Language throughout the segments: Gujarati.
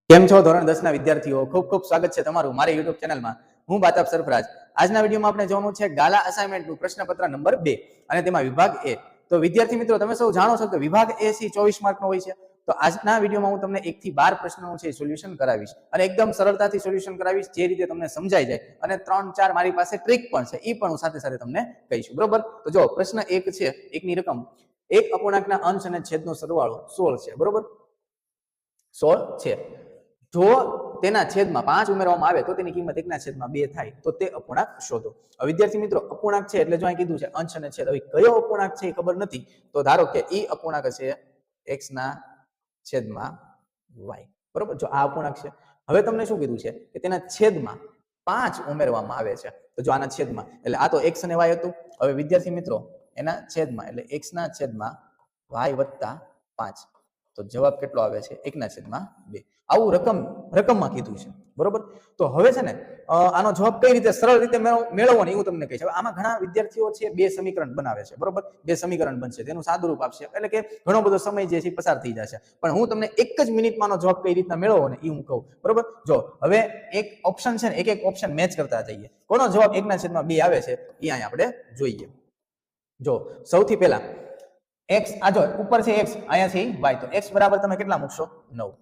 કેમ છો ધોરણ 10 ના વિદ્યાર્થીઓ? ખૂબ ખૂબ સ્વાગત છે તમારું મારી YouTube ચેનલમાં. હું બાતાબ સરફરાજ. આજના વિડીયોમાં આપણે જોવાનું છે ગાલા અસાઇનમેન્ટનું પ્રશ્નપત્ર નંબર 2 અને તેમાં વિભાગ એ. તો વિદ્યાર્થી મિત્રો, તમે સૌ જાણો છો કે વિભાગ એ સી 24 માર્કનો હોય છે. તો આજના વિડીયોમાં હું તમને 1 થી 12 પ્રશ્નોનું છે સોલ્યુશન કરાવીશ અને એકદમ સરળતાથી સોલ્યુશન કરાવીશ, જે રીતે તમને સમજાઈ જાય. અને 3-4 મારી પાસે ટ્રીક પણ છે, એ પણ હું સાથે સાથે તમને કહીશું. બરોબર? તો જો પ્રશ્ન 1 છે, એકની રકમ એક અપૂર્ણાંકના અંશ અને છેદનો સરવાળો 16 છે. બરોબર? 16 છે. જો તેના છેદમાં 5 ઉમેરવામાં આવે તો તેની કિંમત 1/2 થાય. તો તે અપૂર્ણાંક શોધો. વિદ્યાર્થી મિત્રો, અપૂર્ણાંક છે એટલે જો અહીં કીધું છે અંશ અને છેદ. હવે કયો અપૂર્ણાંક છે એ ખબર નથી, તો ધારો કે ઈ અપૂર્ણાંક છે x/y. બરોબર? જો આ અપૂર્ણાંક છે. હવે તમને શું કીધું છે કે તેના છેદમાં 5 ઉમેરવામાં આવે છે. તો જો આના છેદમાં, એટલે આ તો x અને y હતું. હવે વિદ્યાર્થી મિત્રો, એના છેદમાં એટલે x/y + 5. તો જવાબ કેટલો આવે છે? 1/2. આવું રકમમાં કીધું છે. બરોબર? તો હવે છે ને આનો જવાબ કઈ રીતે સરળ રીતે મેળવવો ને હું તમને કહીશ. હવે આમાં ઘણા વિદ્યાર્થીઓ છે બે સમીકરણ બનાવે છે. બરોબર? બે સમીકરણ બનશે, તેનું સાદુરૂપ આપશે, એટલે કે ઘણો બધો સમય જે છે પસાર થઈ જશે. પણ હું તમને એક જ મિનિટમાં આનો જવાબ કઈ રીતના મેળવવો ને એ હું કહું. બરોબર? જો હવે એક ઓપ્શન છે ને, એક ઓપ્શન મેચ કરતા જઈએ. કોનો જવાબ 1/2 આવે છે એ અહીં આપણે જોઈએ. જો સૌથી પહેલા x, આ જો ઉપર છે x, અહીંયા છે y. તો x બરાબર તમે કેટલા મૂકશો? 9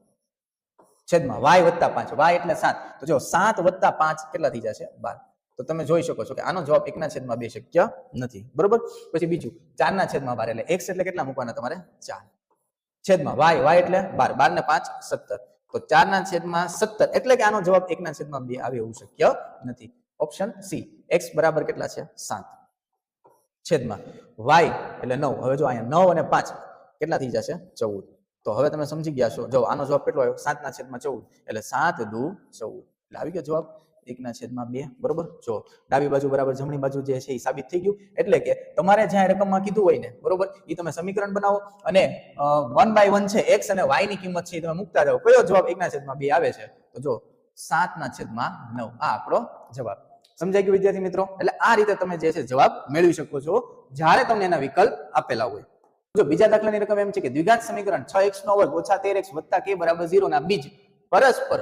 છેદમાં y + 5. y એટલે 7. તો જો 7 + 5 કેટલા થઈ જશે? 12. તો તમે જોઈ શકો છો કે આનો જવાબ 1/2 શક્ય નથી. બરોબર? પછી બીજું 4/12. એટલે x એટલે કેટલા મૂકવાના તમારે? 4 છેદમાં y એટલે 12. 12 ને 5 17. તો 4/17 એટલે કે આનો જવાબ 1/2 આવે એવું શક્ય નથી. ઓપ્શન સી, x બરાબર કેટલા છે? 7 છેદમાં y એટલે 9. હવે જો અહીંયા 9 અને 5 કેટલા થઈ જશે? 14. તો હવે તમે સમજી ગયા છો. જો આનો જવાબ કેટલો આવ્યો? 7/14. એટલે 7 દુ 14. એટલે આવી ગયો જવાબ 1/2. બરોબર? જો ડાબી બાજુ બરાબર જમણી બાજુ જે છે એ સાબિત થઈ ગયું. એટલે કે તમારે જ્યાં રકમમાં કીધું હોય ને, બરોબર, એ તમે સમીકરણ બનાવો અને 1 by 1 છે x અને y ની કિંમત છે એ તમે મૂકતા જાઓ. કયો જવાબ 1/2 આવે છે? તો જો 7/9. આ આપણો જવાબ. સમજાઈ ગયું વિદ્યાર્થી મિત્રો? એટલે આ રીતે તમે જે છે જવાબ મેળવી શકો છો જ્યારે તમને એના વિકલ્પ આપેલા હોય. જો બીજા દાખલાની રકમ એમ છે કે દ્વિઘાત સમીકરણ 6x² - 13x + k = 0 ના બીજ પરસ્પર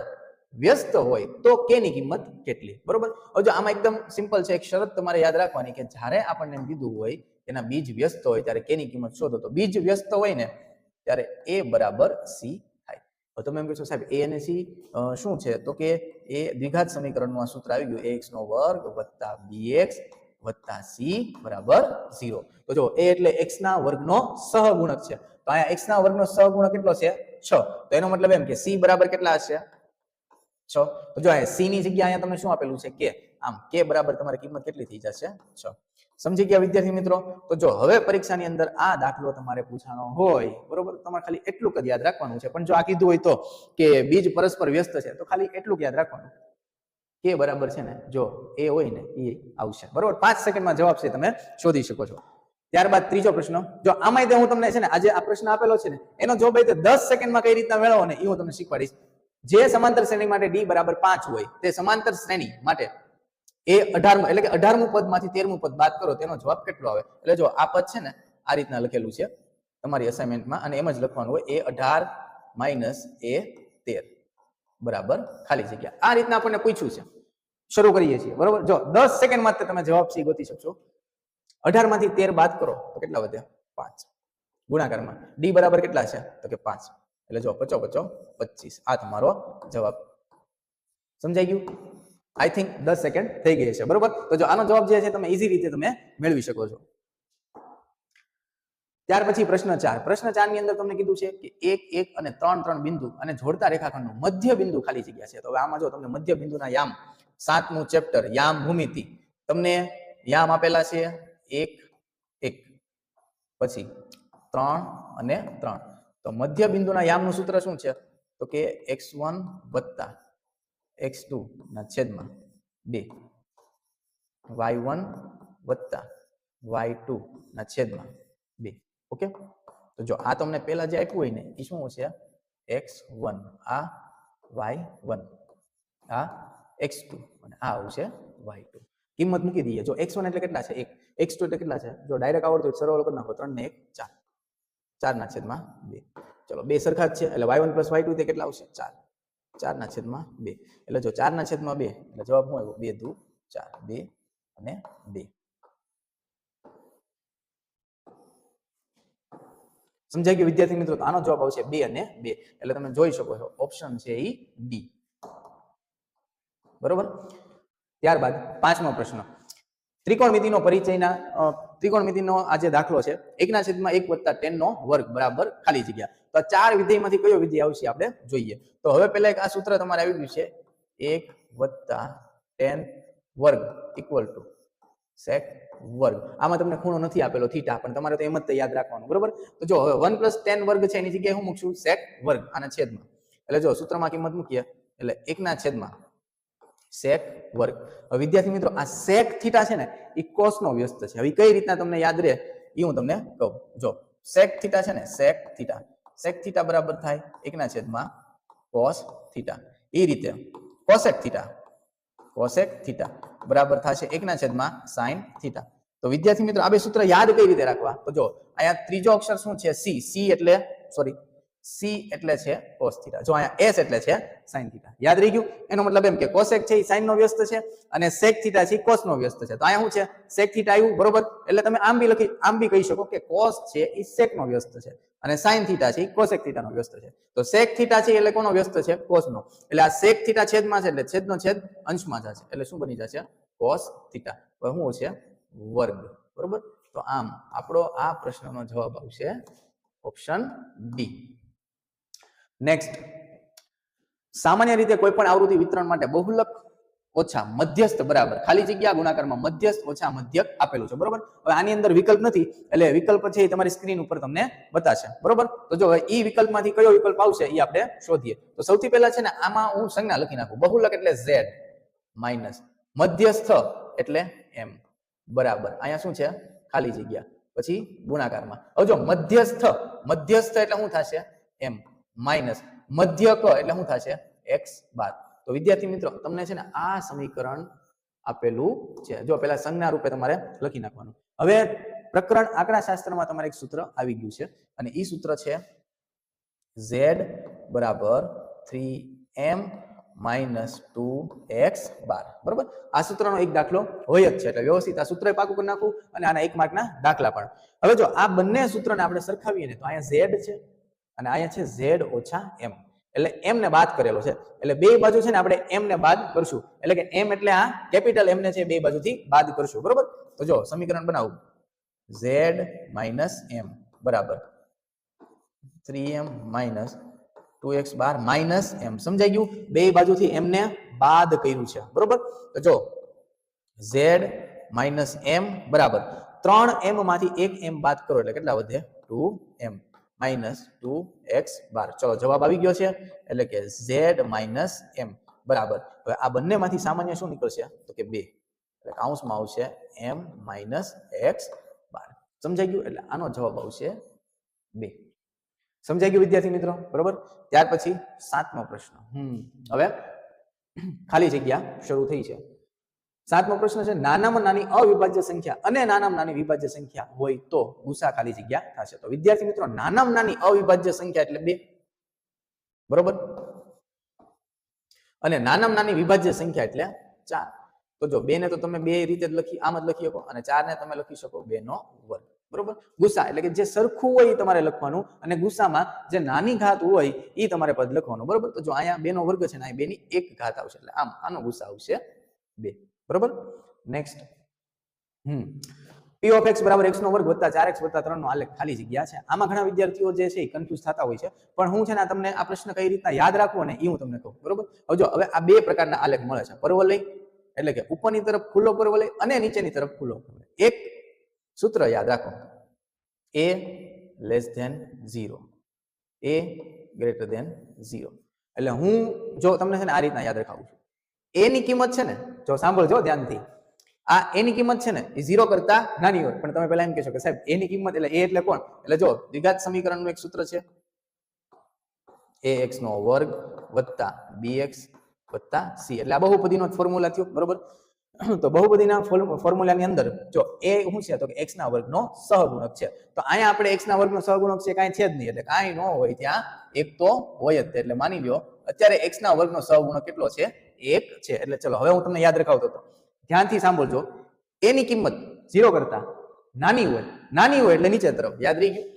વ્યસ્ત હોય તો k ની કિંમત કેટલી? બરોબર? હવે જો આમાં એકદમ સિમ્પલ છે. એક શરત તમારે યાદ રાખવાની કે જ્યારે આપણને એમ કીધું હોય એના બીજ વ્યસ્ત હોય ત્યારે k ની કિંમત શોધો. તો બીજ વ્યસ્ત હોય ને ત્યારે a = c થાય. હવે તમે એમ કહેશો સાહેબ a અને c શું છે? તો કે એ દ્વિઘાત સમીકરણનું આ સૂત્ર આવી ગયું, ax² + bx + c = 0. તો જો a એટલે x ના વર્ગનો સહગુણક છે. તો અહીંયા x ના વર્ગનો સહગુણક કેટલો છે? 6. તો એનો મતલબ એમ કે c બરાબર કેટલા હશે? 6. તો જો અહીંયા c ની જગ્યાએ અહીંયા તમને શું આપેલું છે? k. આમ k બરાબર તમારી કિંમત કેટલી થઈ જશે? 6. સમજી ગયા વિદ્યાર્થી મિત્રો? તો જો હવે પરીક્ષાની અંદર આ દાખલો તમારે પૂછાનો હોય, બરોબર, તમારે ખાલી એટલું જ યાદ રાખવાનું છે. પણ જો આ કીધું હોય તો કે બીજ પરસ્પર વ્યસ્ત છે, તો ખાલી એટલું જ યાદ રાખવાનું કે બરાબર છે ને, જો એ હોય ને એ આવશે. બરોબર? 5 સેકન્ડમાં જવાબ છે તમે શોધી શકો છો. ત્યારબાદ ત્રીજો પ્રશ્ન. જો આમાં હું તમને છે ને આજે આ પ્રશ્ન આપેલો છે ને એનો જવાબ 10 સેકન્ડમાં કઈ રીતના મેળવવો ને એ હું તમને શીખવાડીશ. જે સમાંતર શ્રેણી માટે d = 5 હોય તે સમાંતર શ્રેણી માટે એ 18 એટલે કે 18મું પદમાંથી 13મું પદ બાદ કરો, તેનો જવાબ કેટલો આવે? એટલે જો આ પદ છે ને આ રીતના લખેલું છે તમારી અસાઇનમેન્ટમાં, અને એમ જ લખવાનું હોય a18 - a13 બરાબર ખાલી જગ્યા. આ રીતના આપણને પૂછ્યું છે. શરૂ કરીએ છીએ. બરોબર? જો 10 સેકન્ડમાં તમે જવાબ સી ગોતી શકશો. 18 માંથી 13 બાદ કરો તો કેટલા વધે? 5. ગુણાકારમાં d બરાબર કેટલા છે? તો કે 5. એટલે જો 5 5 25. આ તમારો જવાબ. સમજાઈ ગયું? આઈ થિંક 10 સેકન્ડ થઈ ગઈ છે. બરોબર? તો જો આનો જવાબ જે છે તમે ઈઝી રીતે તમે મેળવી શકો છો. ત્યાર પછી પ્રશ્ન 4. પ્રશ્ન 4 ની અંદર તમને કીધું છે કે 1 1 અને 3 3 બિંદુ અને જોડતા રેખાખંડનું મધ્ય બિંદુ ખાલી જગ્યા છે. તો હવે આમાં જો તમને મધ્ય બિંદુના યામ 7મું ચેપ્ટર યામ ભૂમિતિ, તમને યામ આપેલા છે 1 1 પછી 3 અને 3. તો મધ્ય બિંદુના યામનું સૂત્ર શું છે? તો કે x1 + x2 ના છેદમાં 2 y1 + y2 ના છેદમાં 2. ઓકે? તો જો આ તમને પહેલા જે આપ્યું હોય ને એ શું છે? x1, આ y1, આ x2 અને આ આવશે y2. કિંમત મૂકી દઈએ. જો x1 એટલે કેટલા છે? 1. x2 એટલે કેટલા છે? જો ડાયરેક્ટ આવડતું હોય સરવાળો કરી નાખો. 3 ને 1 4. 4/2. ચલો બે સરખા જ છે એટલે y1 + y2 તે કેટલા આવશે? 4. 4/2 એટલે જો 4/2 એટલે જવાબ શું આવ્યો 2 દુ 4 2 અને 2 સમજાય ગયું વિદ્યાર્થી મિત્રો? આનો જવાબ આવશે 2 અને 2 એટલે તમે જોઈ શકો છો ઓપ્શન છે એ ડી બરોબર. ત્યારબાદ 5મો પ્રશ્ન ત્રિકોણમિતિનો પરિચયના ત્રિકોણમિતિનો આ જે દાખલો છે 1/1 tan નો વર્ગ બરાબર ખાલી જગ્યા. તો આ ચાર વિધેયમાંથી કયો વિધેય આવશે આપણે જોઈએ. તો હવે પહેલા એક આ સૂત્ર તમારે આવી ગયું છે 1 tan વર્ગ ઇક્વલ ટુ sec વર્ગ. આમાં તમને ખૂણો નથી આપેલો થીટા પણ તમારે તો એમ જ યાદ રાખવાનું બરોબર. તો જો હવે 1 + tan વર્ગ છે એની જગ્યાએ હું મૂકશું sec વર્ગ આના છેદમાં. એટલે જો સૂત્રમાં કિંમત મૂકીએ એટલે 1// sec વર્ગ. હવે વિદ્યાર્થી મિત્રો આ sec થીટા છે ને એ cos નો વ્યસ્ત છે. હવે કઈ રીતના તમને યાદ રહે એ હું તમને કહું. જો sec થીટા છે ને sec થીટા બરાબર થાય 1// cos થીટા. એ રીતે cosec થીટા બરાબર થશે 1// sin થીટા. તો વિદ્યાર્થી મિત્રો આ બે સૂત્ર યાદ કઈ રીતે રાખવા? તો જો અહીંયા ત્રીજો અક્ષર શું છે c એટલે છે cos થીટા. જો અહીંયા s એટલે છે sin થીટા. યાદ રહી ગયું? એનો મતલબ એમ કે cosec છે એ sin નો વ્યસ્ત છે અને sec થીટા છે cos નો વ્યસ્ત છે. તો અહીંયા શું છે sec થીટા આવ્યું બરોબર. એટલે તમે આમ બી કહી શકો કે cos છે એ sec નો વ્યસ્ત છે અને sin થીટા છે એ cosec થીટા નો વ્યસ્ત છે. તો sec થીટા છે એટલે કોનો વ્યસ્ત છે? cos નો. એટલે આ sec થીટા છેદમાં છે એટલે છેદનો છેદ અંશમાં જશે એટલે શું બની જશે? cos theta. હવે શું છે? વર્ગ બરોબર. તો આમ આપણો આ પ્રશ્નનો જવાબ આવશે ઓપ્શન ડી. નેક્સ્ટ સામાન્ય રીતે કોઈ પણ આવૃત્તિ વિતરણ માટે બહુલક ઓછા મધ્યસ્થ બરાબર ખાલી જગ્યા ગુણાકારમાં મધ્યસ્થ ઓછા મધ્યક આપેલું છે બરોબર. હવે આની અંદર વિકલ્પ નથી એટલે વિકલ્પ છે એ તમારી સ્ક્રીન ઉપર તમને બતાશે બરોબર. તો જો ઈ વિકલ્પમાંથી કયો વિકલ્પ આવશે એ આપણે શોધીએ. તો સૌથી પહેલા છે ને આમાં હું સંજ્ઞા લખી નાખું. બહુલક એટલે z માઇનસ મધ્યસ્થ એટલે m બરાબર અહીંયા શું છે? ખાલી જગ્યા પછી ગુણાકારમાં. હવે જો મધ્યસ્થ એટલે શું થશે? m માઇનસ મધ્યક એટલે શું થશે? x બાર. તો વિદ્યાર્થી મિત્રો તમને છે ને આ સમીકરણ આપેલું છે. જો પેલા સંજ્ઞા રૂપે તમારે લખી નાખવાનું. હવે પ્રકરણ આંકડાશાસ્ત્રમાં તમારે એક સૂત્ર આવી ગયું છે અને એ સૂત્ર છે z બરાબર 3m માઇનસ 2x બાર બરોબર. આ સૂત્રનો એક દાખલો હોય જ છે એટલે વ્યવસ્થિત આ સૂત્ર પાકું કરી નાખું અને આના 1 માર્કના દાખલા પણ. હવે જો આ બંને સૂત્રને આપણે સરખાવીએ ને તો અહીંયા z છે અને અહીંયા છે z ઓછા m એટલે m ને બાદ કરેલો છે એટલે બે બાજુ છે ને આપણે m ને બાદ કરશું એટલે કે m એટલે આ કેપિટલ m ને છે બે બાજુથી બાદ કરશું બરોબર. તો જો સમીકરણ બનાવું z માઇનસ m બરાબર 3m minus 2x bar minus m. સમજાઈ ગયું? બે બાજુથી m ને બાદ કર્યું છે બરોબર. તો જો z માઇનસ m બરાબર 3m માંથી 1m બાદ કરો એટલે કેટલા વધે? 2m માઇનસ 2x બાર. ચલો જવાબ આવી ગયો છે એટલે કે z માઇનસ m બરાબર. હવે આ બંનેમાંથી સામાન્ય શું નીકળશે? તો કે 2 એટલે કૌંસમાં આવશે m માઇનસ x બાર. સમજાઈ ગયું? એટલે આનો જવાબ આવશે 2. સમજાઈ ગયું વિદ્યાર્થી મિત્રો બરોબર. ત્યાર પછી 7મો પ્રશ્ન. હવે ખાલી જગ્યા શરૂ થઈ છે. 7મો પ્રશ્ન છે નાનામાં નાની અવિભાજ્ય સંખ્યા અને નાનામાં નાની વિભાજ્ય સંખ્યા હોય તો ગુસા ખાલી જગ્યા થશે. તો વિદ્યાર્થી મિત્રો નાનામાં નાની અવિભાજ્ય સંખ્યા એટલે 2 બરોબર અને નાનામાં નાની વિભાજ્ય સંખ્યા એટલે 4. તો જો 2 ને તો તમે બે રીતે આમ જ લખી શકો અને 4 ને તમે લખી શકો 2 નો વર્ગ બરોબર. ગુસા એટલે કે જે સરખું હોય એ તમારે લખવાનું અને ગુસામાં જે નાની ઘાત હોય એ તમારે પદ લખવાનું બરોબર. તો જો અહીંયા 2 નો વર્ગ છે ને અહીં 2 ની 1 ઘાત આવશે એટલે આમ આનો ગુસા આવશે 2 બરોબર. નેક્સ્ટ p of x બરાબર x નો વર્ગ વત્તા 4x વત્તા 3 નો આલેખ ખાલી જગ્યા છે. આમાં ઘણા વિદ્યાર્થીઓ જે છે એ કન્ફ્યુઝ થતા હોય છે પણ હું છે ને તમને આ પ્રશ્ન કઈ રીતના યાદ રાખવો ને એ હું તમને કહું બરોબર. હવે આ બે પ્રકારના આલેખ મળે છે. પરવલય એટલે કે ઉપરની તરફ ખુલ્લો પરવલય અને નીચેની તરફ ખુલ્લો પરવલય. એક સૂત્ર યાદ રાખો a less than 0 a greater than 0 એટલે હું જો તમને છે ને આ રીતના યાદ રખાવું છું. a ની કિંમત છે ને જો સાંભળજો ધ્યાનથી આ a ની કિંમત છે ને એ 0 કરતા નાની હોય પણ તમે પહેલા એમ કહેશો કે સાહેબ a ની કિંમત એટલે a એટલે કોણ? એટલે જો દ્વિઘાત સમીકરણનું એક સૂત્ર છે ax નો વર્ગ વત્તા bx વત્તા c એટલે આ બહુપદીનો ફોર્મ્યુલા થયો બરોબર. તો બહુપદીના ફોર્મ્યુલાની અંદર જો એ શું છે તો કે x ના વર્ગનો સહગુણક છે. તો અહીંયા આપણે x ના વર્ગનો સહગુણક છે કાંઈ છે જ નહીં, એટલે કાંઈ ન હોય ત્યાં એક તો હોય જ. એટલે માની લ્યો અત્યારે x ના વર્ગનો સહગુણક કેટલો છે? 1 છે. એટલે ચલો હવે હું તમને યાદ રખાવતો હતો, ધ્યાનથી સાંભળજો. a ની કિંમત 0 કરતા નાની હોય એટલે નીચે તરફ, યાદ રહી ગયું?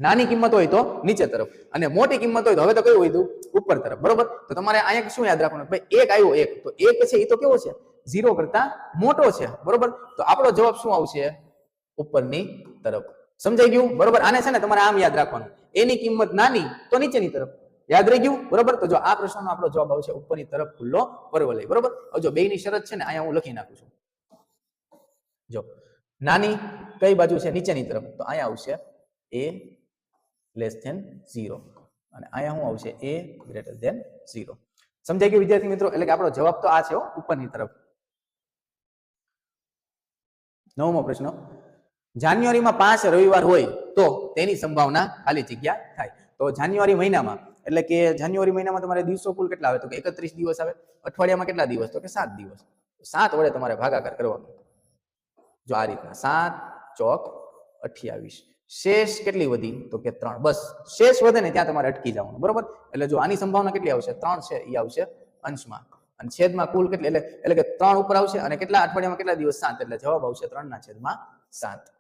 નાની કિંમત હોય તો નીચે તરફ અને મોટી કિંમત હોય તો હવે તો કયું હોય ઉપર તરફ, બરોબર? તો તમારે અહીંયા શું યાદ રાખવાનું? ભાઈ એક આવ્યો, એક તો એક છે એ તો કેવો છે? 0 કરતા મોટો છે, બરોબર? તો આપણો જવાબ શું આવશે? ઉપરની તરફ. સમજાઈ ગયું? બરોબર? આને છે ને તમારે આમ યાદ રાખવાનું, એની કિંમત નાની તો નીચેની તરફ. યાદ રહી ગયું? બરોબર? તો જો આ પ્રશ્નનો આપણો જવાબ આવશે ઉપરની તરફ ખુલ્લો પરવલય, બરોબર? હવે જો બેયની શરત છે ને અહીંયા હું લખી નાખું છું. જો નાની કઈ બાજુ છે? નીચેની તરફ. તો અહીંયા આવશે a લેસ ધેન 0 અને અહીંયા શું આવશે? a greater than 0. સમજાઈ ગયું વિદ્યાર્થી મિત્રો? એટલે કે આપણો જવાબ તો આ છે, ઉપરની તરફ. 9મો પ્રશ્ન, જાન્યુઆરીમાં 5 રવિવાર હોય તો તેની સંભાવના ખાલી જગ્યા થાય. તો જાન્યુઆરી મહિનામાં એટલે કે જાન્યુઆરી મહિનામાં તમારે દિવસો કુલ કેટલા આવે? તો કે 31 દિવસ આવે. અઠવાડિયામાં કેટલા દિવસ? તો કે 7 દિવસ. 7 વડે તમારે ભાગાકાર કરવાનો. જો આ રીતના 7 ચોક 28. શેષ કેટલી વધી? તો કે 3. બસ શેષ વધે ને ત્યાં તમારે અટકી જવાનું, બરોબર? એટલે જો આની સંભાવના કેટલી આવશે? 3 છે, એ આવશે અંશમાં અને છેદમાં કુલ કેટલી? એટલે કે 3 ઉપર આવશે અને કેટલા અઠવાડિયામાં કેટલા દિવસ? 7. એટલે જવાબ આવશે 3/7.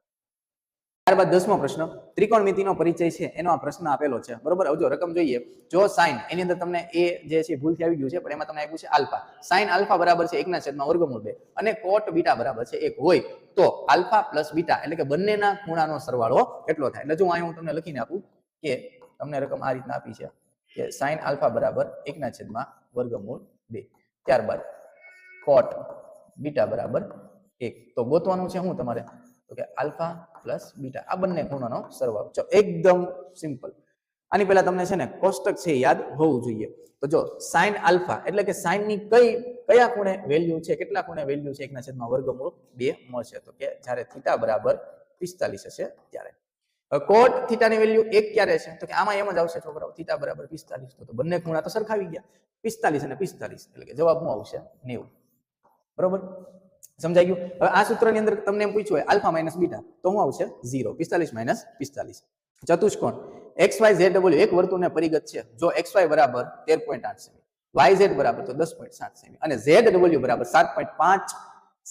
ત્યારબાદ 10મો પ્રશ્ન, ત્રિકોણમિતિનો પરિચય છે એનો આ પ્રશ્ન આપેલો છે, બરોબર? હવે જો રકમ જોઈએ. જો સાઈન એની અંદર તમને a જે છે ભૂલથી આવી ગયું છે, પણ એમાં તમને આપ્યું છે આલ્ફા. સાઈન આલ્ફા બરાબર છે 1/√2 અને કોટ બીટા બરાબર છે 1 હોય તો આલ્ફા પ્લસ બીટા એટલે કે બંનેના ખૂણાનો સરવાળો કેટલો થાય? એટલે જો અહીં હું તમને લખીને આપું કે તમને રકમ આ રીતના આપી છે કે સાઈન આલ્ફા બરાબર 1/√2. ત્યારબાદ કોટ બીટા બરાબર 1. તો ગોતવાનું છે હું તમારે? તો કે આલ્ફા પ્લસ બીટા આ બંને ખૂણાનો સરવાળો. ચલો એકદમ સિમ્પલ. આની પહેલા તમને છે ને કોષ્ટક છે યાદ હોવું જોઈએ. તો જો સાઈન આલ્ફા એટલે કે સાઈન ની કયા ખૂણે વેલ્યુ છે, કેટલા ખૂણે વેલ્યુ છે 1/√2 મળશે? તો કે જ્યારે થીટા બરાબર 45 હશે ત્યારે. કોટ થીટાની વેલ્યુ 1 ક્યારે છે? તો કે આમાં એમ જ આવશે છોકરાઓ, થીટા બરાબર 45. તો બંને ખૂણા તો સરખાવી ગયા, 45 અને 45 એટલે કે જવાબ શું આવશે? 90. બરોબર? સમજાઈ ગયું? હવે આ સૂત્રની અંદર તમને એમ પૂછ્યું હોય આલ્ફા માઇનસ બીટા તો શું આવશે? 0. 45 માઇનસ 45. ચતુષ્કોણ XYZW એક વર્તુળને પરિગત છે જો XY બરાબર 13.8 સેમી, YZ બરાબર તો 10.7 સેમી અને ZW બરાબર 7.5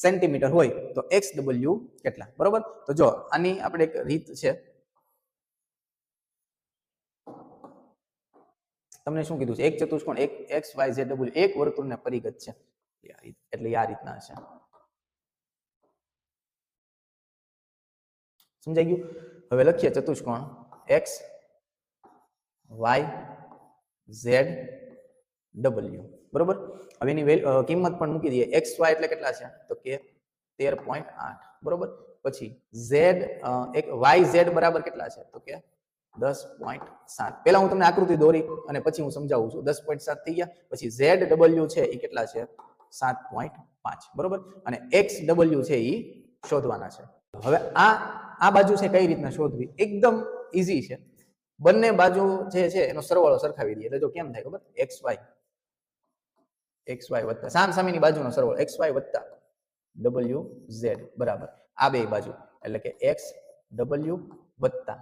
સેન્ટીમીટર હોય તો XW કેટલા? બરોબર? તો જો આની આપણે એક રીત છે. તમને શું કીધું છે? એક ચતુષ્કોણ XYZW એક વર્તુળને પરિગત છે એટલે આ રીતના હશે. સમજાઈ ગયું? હવે લખીએ ચતુષ્કોણ X Y Z W, બરોબર? હવે એની કિંમત પણ મૂકી દઈએ. XY એટલે કેટલા છે? તો કે 13.8, બરોબર? પછી YZ બરાબર કેટલા છે? તો કે 10.7. પહેલા હું તમને આકૃતિ દોરી અને પછી હું સમજાવું છું. 10.7 થઈ ગયા. પછી ZW છે એ કેટલા છે? 7.5, બરોબર? અને XW છે એ શોધવાના છે. હવે આ બાજુ છે કઈ રીતના શોધવી? એકદમ ઈઝી છે. બંને બાજુ જે છે એનો સરવાળો સરખાવી દઈએ. એટલે જો કેમ થાય ખબર? XY વત્તા સામસામેની બાજુનો સરવાળો XY વત્તા WZ બરાબર આ બે બાજુ એટલે કે XW વત્તા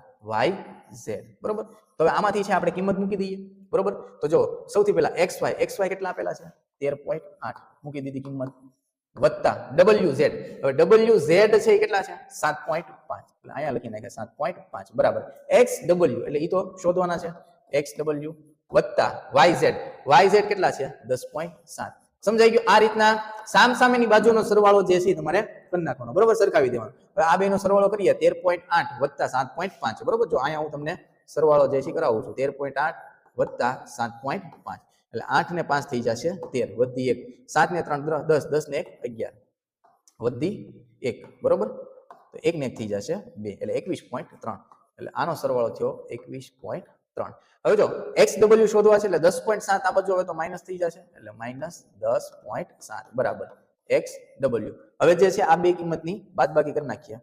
YZ, બરોબર? તો હવે આમાંથી છે આપણે કિંમત મૂકી દઈએ, બરોબર? તો જો સૌથી પહેલા XY કેટલા આપેલા છે? 13.8 મૂકી દીધી કિંમત વત્તા WZ. હવે WZ છે એ કેટલા છે? 7.5. એટલે અહીંયા લખી નાખ્યા 7.5 બરાબર XW એટલે ઈ તો શોધવાના છે. XW વત્તા YZ કેટલા છે? 10.7. સમજાઈ ગયું? આ રીતના સામસામેની બાજુનો સરવાળો જે છે તમારે કરી નાખવાનો, બરોબર? સરખાવી દેવાનો. હવે આ બેનો સરવાળો કરીએ 13.8 વત્તા 7.5, બરોબર? જો અહીંયા હું તમને સરવાળો જે છે કરાવું છું. 13.8 વત્તા 7.5 એટલે 8 ને 5 થઈ જશે 13 વધી 1, 7 ને 3 10, 10 ને 1 11 વધી 1, બરોબર? તો 1 ને 1 થઈ જશે 2 એટલે 21.3 એટલે આનો સરવાળો થયો 21.3. હવે જો XW શોધવા છે એટલે 10.7 આ બાજુ હવે તો માઈનસ થઈ જશે એટલે -10.7 બરાબર XW. હવે જે છે આ બે કિંમતની બાદબાકી કરી નાખીએ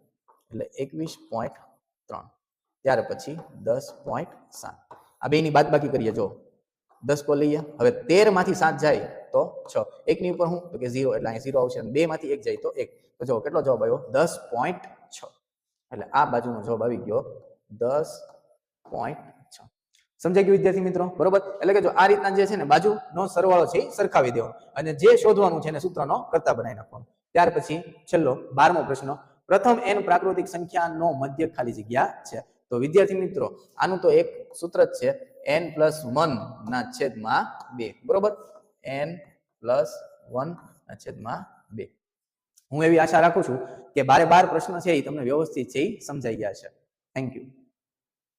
એટલે 21.3 ત્યાર પછી 10.7 આ બેની બાદબાકી કરીએ. જો 10 કો લઈએ. હવે 13 માંથી 7 જાય તો તો 6 1 ની ઉપર હું તો કે 0 એટલે અહીં 0 આવશે અને 2 માંથી 1 જાય તો 1 તો જો કેટલો જવાબ આવ્યો 10.6 એટલે આ બાજુનો જવાબ આવી ગયો 10.6 સમજાઈ ગયું વિદ્યાર્થી મિત્રો બરોબર એટલે કે જો આ રીતના જે છે ને બાજુનો સરવાળો છે સરખાવી દેવાનો અને જે શોધવાનું છે એને સૂત્રનો કરતા બનાવી નાખવાનો ત્યાર પછી છેલ્લો 12મો પ્રશ્ન પ્રથમ n પ્રાકૃતિક સંખ્યાનો મધ્ય ખાલી જગ્યા છે તો વિદ્યાર્થી મિત્રો આનું તો એક સૂત્ર જ છે n+1 ના છેદમાં 2 બરોબર n+1 ના છેદમાં 2 હું એવી આશા રાખું છું કે 12 પ્રશ્ન છે એ તમને વ્યવસ્થિત છે એ સમજાઈ ગયા છે થેન્ક યુ